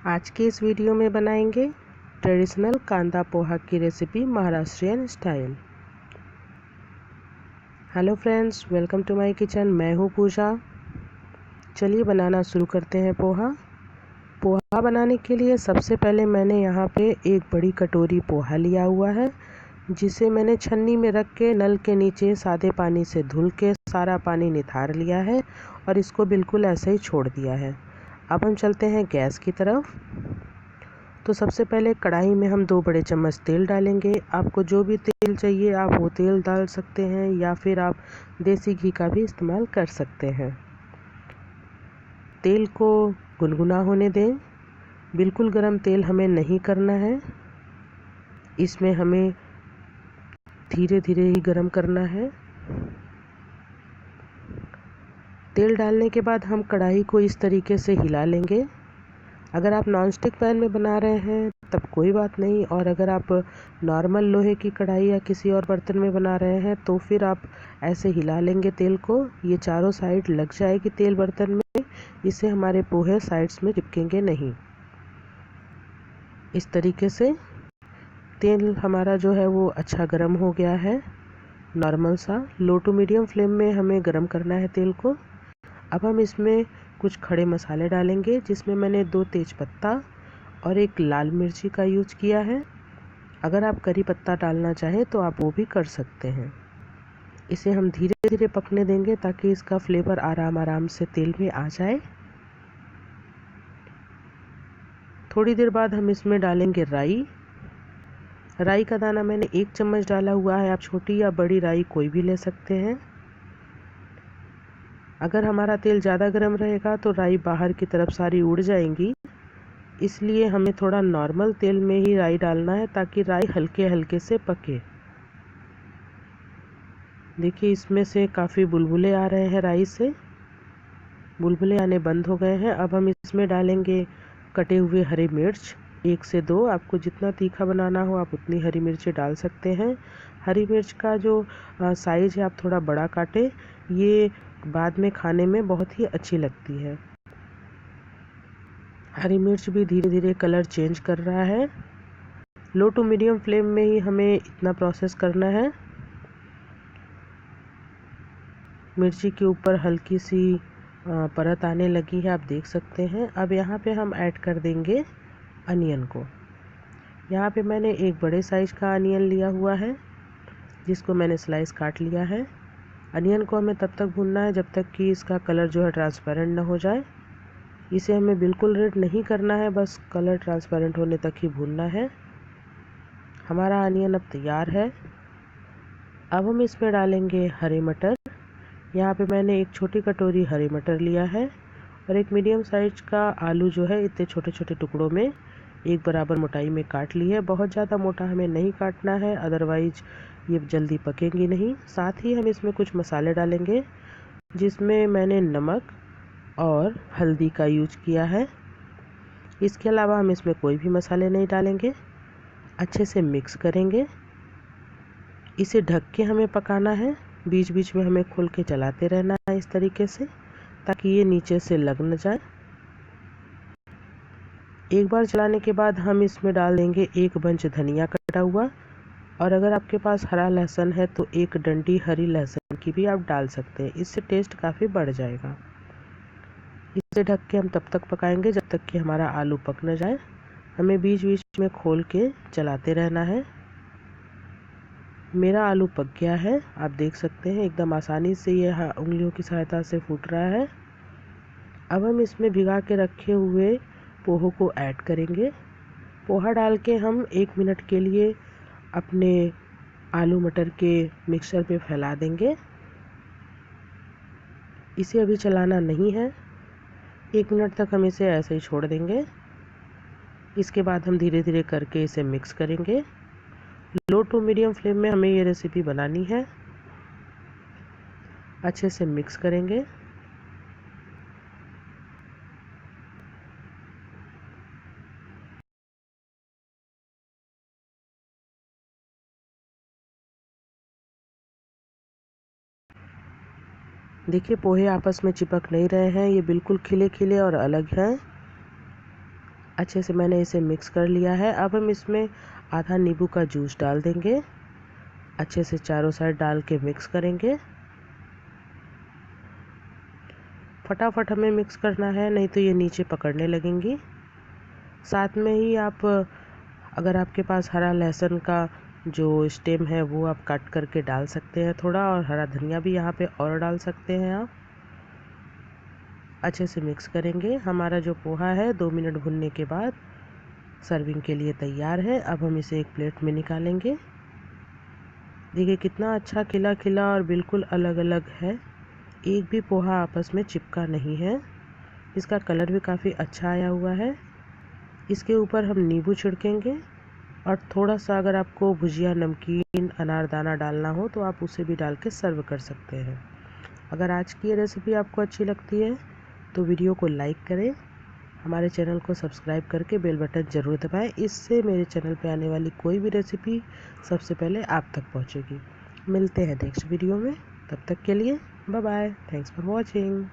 आज के इस वीडियो में बनाएंगे ट्रेडिशनल कांदा पोहा की recipe Maharashtrian style. Hello friends, welcome to my kitchen. मैं हूँ पूजा। चलिए बनाना शुरू करते हैं। पोहा बनाने के लिए सबसे पहले मैंने यहाँ पे एक बड़ी कटोरी पोहा लिया हुआ है, जिसे मैंने छन्नी में रख के नल के नीचे सादे पानी से धुल के सारा पानी निथार लिया है और इसको बिल्कुल ऐसे ही छोड़ दिया है। अब हम चलते हैं गैस की तरफ। तो सबसे पहले कढ़ाई में हम 2 बड़े चम्मच तेल डालेंगे। आपको जो भी तेल चाहिए आप वो तेल डाल सकते हैं, या फिर आप देसी घी का भी इस्तेमाल कर सकते हैं। तेल को गुनगुना होने दें। बिल्कुल गरम तेल हमें नहीं करना है, इसमें हमें धीरे धीरे ही गरम करना है। तेल डालने के बाद हम कढ़ाई को इस तरीके से हिला लेंगे। अगर आप नॉनस्टिक पैन में बना रहे हैं तब कोई बात नहीं, और अगर आप नॉर्मल लोहे की कढ़ाई या किसी और बर्तन में बना रहे हैं तो फिर आप ऐसे हिला लेंगे तेल को। ये चारों साइड लग जाएगी तेल बर्तन में, इससे हमारे पोहे साइड्स में चिपकेंगे नहीं। इस तरीके से तेल हमारा जो है वो अच्छा गर्म हो गया है। नॉर्मल सा लो टू मीडियम फ्लेम में हमें गर्म करना है तेल को। अब हम इसमें कुछ खड़े मसाले डालेंगे, जिसमें मैंने 2 तेज़पत्ता और 1 लाल मिर्ची का यूज़ किया है। अगर आप करी पत्ता डालना चाहें तो आप वो भी कर सकते हैं। इसे हम धीरे धीरे पकने देंगे ताकि इसका फ्लेवर आराम आराम से तेल में आ जाए। थोड़ी देर बाद हम इसमें डालेंगे राई। राई का दाना मैंने 1 चम्मच डाला हुआ है। आप छोटी या बड़ी राई कोई भी ले सकते हैं। अगर हमारा तेल ज़्यादा गर्म रहेगा तो राई बाहर की तरफ सारी उड़ जाएंगी, इसलिए हमें थोड़ा नॉर्मल तेल में ही राई डालना है ताकि राई हल्के हल्के से पके। देखिए इसमें से काफ़ी बुलबुले आ रहे हैं, राई से बुलबुले आने बंद हो गए हैं। अब हम इसमें डालेंगे कटे हुए हरी मिर्च, 1 से 2। आपको जितना तीखा बनाना हो आप उतनी हरी मिर्ची डाल सकते हैं। हरी मिर्च का जो साइज़ है आप थोड़ा बड़ा काटें, ये बाद में खाने में बहुत ही अच्छी लगती है। हरी मिर्च भी धीरे धीरे कलर चेंज कर रहा है। लो टू मीडियम फ्लेम में ही हमें इतना प्रोसेस करना है। मिर्ची के ऊपर हल्की सी परत आने लगी है, आप देख सकते हैं। अब यहाँ पे हम ऐड कर देंगे अनियन को। यहाँ पे मैंने एक बड़े साइज़ का अनियन लिया हुआ है, जिसको मैंने स्लाइस काट लिया है। अनियन को हमें तब तक भूनना है जब तक कि इसका कलर जो है ट्रांसपेरेंट ना हो जाए। इसे हमें बिल्कुल रेड नहीं करना है, बस कलर ट्रांसपेरेंट होने तक ही भूनना है। हमारा अनियन अब तैयार है। अब हम इसमें डालेंगे हरे मटर। यहाँ पे मैंने एक छोटी कटोरी हरे मटर लिया है और एक मीडियम साइज का आलू जो है इतने छोटे छोटे टुकड़ों में एक बराबर मोटाई में काट ली है। बहुत ज़्यादा मोटा हमें नहीं काटना है, अदरवाइज ये जल्दी पकेंगी नहीं। साथ ही हम इसमें कुछ मसाले डालेंगे, जिसमें मैंने नमक और हल्दी का यूज किया है। इसके अलावा हम इसमें कोई भी मसाले नहीं डालेंगे। अच्छे से मिक्स करेंगे। इसे ढक के हमें पकाना है। बीच बीच में हमें खोल के चलाते रहना है इस तरीके से, ताकि ये नीचे से लग न जाए। एक बार चलाने के बाद हम इसमें डाल देंगे 1 बंच धनिया कटा हुआ, और अगर आपके पास हरा लहसुन है तो 1 डंडी हरी लहसुन की भी आप डाल सकते हैं। इससे टेस्ट काफ़ी बढ़ जाएगा। इसे ढक के हम तब तक पकाएंगे जब तक कि हमारा आलू पक न जाए। हमें बीच बीच में खोल के चलाते रहना है। मेरा आलू पक गया है, आप देख सकते हैं एकदम आसानी से ये उंगलियों की सहायता से फूट रहा है। अब हम इसमें भिगा के रखे हुए पोहा को ऐड करेंगे। पोहा डाल के हम 1 मिनट के लिए अपने आलू मटर के मिक्सचर पे फैला देंगे। इसे अभी चलाना नहीं है, 1 मिनट तक हम इसे ऐसे ही छोड़ देंगे। इसके बाद हम धीरे धीरे करके इसे मिक्स करेंगे। लो टू मीडियम फ्लेम में हमें ये रेसिपी बनानी है। अच्छे से मिक्स करेंगे। देखिए पोहे आपस में चिपक नहीं रहे हैं, ये बिल्कुल खिले खिले और अलग हैं। अच्छे से मैंने इसे मिक्स कर लिया है। अब हम इसमें आधा नींबू का जूस डाल देंगे। अच्छे से चारों साइड डाल के मिक्स करेंगे। फटाफट हमें मिक्स करना है, नहीं तो ये नीचे पकड़ने लगेंगी। साथ में ही आप, अगर आपके पास हरा लहसुन का जो स्टेम है वो आप काट करके डाल सकते हैं थोड़ा, और हरा धनिया भी यहाँ पे और डाल सकते हैं आप। अच्छे से मिक्स करेंगे। हमारा जो पोहा है 2 मिनट भुनने के बाद सर्विंग के लिए तैयार है। अब हम इसे एक प्लेट में निकालेंगे। देखिए कितना अच्छा खिला खिला और बिल्कुल अलग अलग है, एक भी पोहा आपस में चिपका नहीं है। इसका कलर भी काफ़ी अच्छा आया हुआ है। इसके ऊपर हम नींबू छिड़केंगे, और थोड़ा सा अगर आपको भुजिया, नमकीन, अनारदाना डालना हो तो आप उसे भी डाल के सर्व कर सकते हैं। अगर आज की ये रेसिपी आपको अच्छी लगती है तो वीडियो को लाइक करें, हमारे चैनल को सब्सक्राइब करके बेल बटन ज़रूर दबाएं। इससे मेरे चैनल पे आने वाली कोई भी रेसिपी सबसे पहले आप तक पहुंचेगी। मिलते हैं नेक्स्ट वीडियो में, तब तक के लिए bye bye. Thanks for watching.